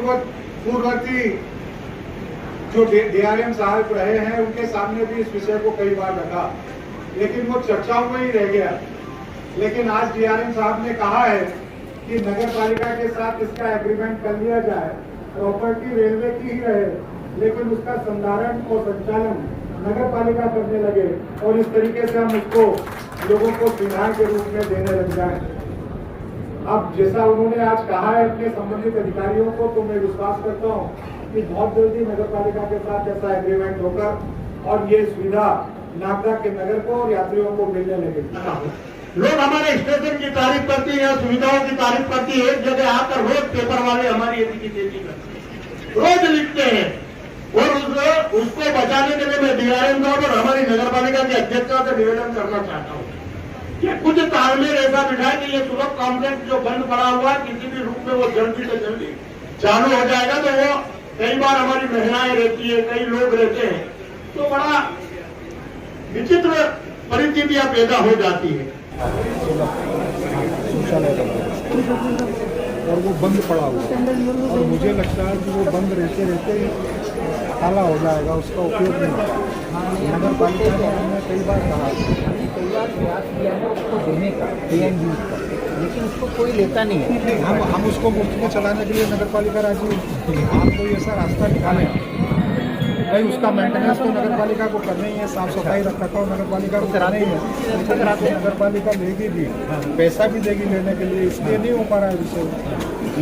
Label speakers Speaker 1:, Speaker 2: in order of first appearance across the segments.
Speaker 1: पूर्ववर्ती जो डीआरएम साहब रहे हैं उनके सामने भी इस विषय को कई बार रखा, लेकिन वो चर्चाओं में ही रह गया। लेकिन आज डीआरएम साहब ने कहा है कि नगर पालिका के साथ इसका एग्रीमेंट कर लिया जाए, प्रॉपर्टी रेलवे की ही रहे, लेकिन उसका संधारण और संचालन नगर पालिका करने लगे और इस तरीके से हम उसको लोगों को सुविधा के रूप में देने लग जाए। अब जैसा उन्होंने आज कहा है अपने संबंधित अधिकारियों को, तो मैं विश्वास करता हूँ कि बहुत जल्दी नगर पालिका के साथ ऐसा एग्रीमेंट होकर और ये सुविधा नागदा के नगर को और यात्रियों को मिलने लगेगी।
Speaker 2: लोग हमारे स्टेशन की तारीफ करती है, सुविधाओं की तारीफ करती है। एक जगह आकर रोज पेपर वाले हमारी एसी करते हैं, रोज लिखते हैं, और उसको बचाने के लिए मैं डीआरएम साहब और हमारी नगर पालिका की अध्यक्षता से निवेदन करना चाहता हूँ कि कुछ तालमेल ऐसा बिठाए कि ये सुलभ कॉम्प्लेक्स जो बंद पड़ा हुआ है किसी भी रूप में वो जल्दी से जल्दी चालू हो जाएगा। तो वो कई बार हमारी महिलाएं रहती है, कई लोग रहते हैं, तो बड़ा विचित्र परिस्थितियां पैदा हो जाती है।
Speaker 3: और वो बंद पड़ा हुआ और मुझे लगता है कि वो बंद रहते रहते काला हो जाएगा, उसका उपयोग नहीं होगा। नगर पालिका ने हमने कई बार कहा,
Speaker 4: कई बार प्रयास किया है उसको देने का PNG का, लेकिन उसको कोई लेता नहीं है।
Speaker 3: हम उसको मुफ्त में चलाने के लिए नगर पालिका राजी है। आप कोई ऐसा रास्ता निकालें भाई, उसका मेंटेनेंस तो नगर पालिका को करना ही है, साफ सफाई रख रखाव नगर पालिका को करना ही है, लेकिन नगर पालिका लेगी भी, पैसा भी देगी लेने के लिए, इसलिए नहीं हो पा रहा है विषय।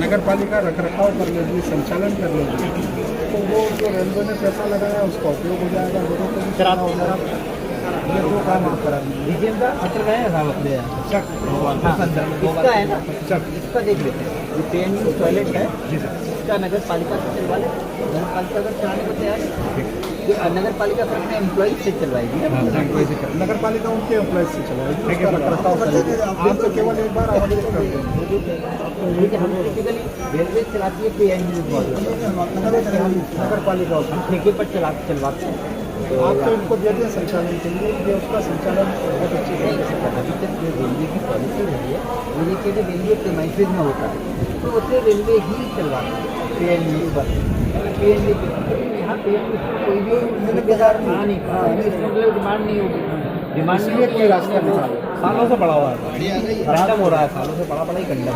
Speaker 3: नगर पालिका रख रखाव कर लेगी, संचालन कर लेगी, तो वो जो रेलवे ने पैसा लगाया उसका उपयोग हो जाएगा, लोगों को भी हो जाएगा। ये दो काम आप करा
Speaker 4: डीजीएम का पत्र गए हैं साहब अपने यहाँ, इसका है ना, इसका देख लेते हैं। जो PNG टॉयलेट है इसका नगर पालिका से चलवा ले, नगर पालिका अगर चलाने को तैयार है, नगर पालिका फिर अपने एम्प्लॉइज से चलवाएगी।
Speaker 3: नगर पालिका उनके एम्प्लॉइज से चलाएगी, आप तो केवल एक बार आवेदन कर दें।
Speaker 4: लेकिन हम टिपिकली रेलवे चलाती है PNG,
Speaker 3: नगर पालिका
Speaker 4: ठेके पर चलवाते हैं।
Speaker 3: आप तो इनको दे दें संचालन के लिए, ये उसका संचालन बहुत अच्छी तरीके से करना।
Speaker 4: अभी तक जो रेलवे की पॉलिसी रही है वो ये कि रेलवे प्रीमाइसेज में होता है तो उसे रेलवे ही चलवाती है PNG बस। PNG यहाँ PNG कोई भी जिम्मेदार नहीं, डिमांड नहीं होगी, डिमांड नहीं
Speaker 3: कोई रास्ता नहीं,
Speaker 4: सालों से पड़ा हुआ है, खत्म हो रहा है, सालों से पड़ा ही कंडम।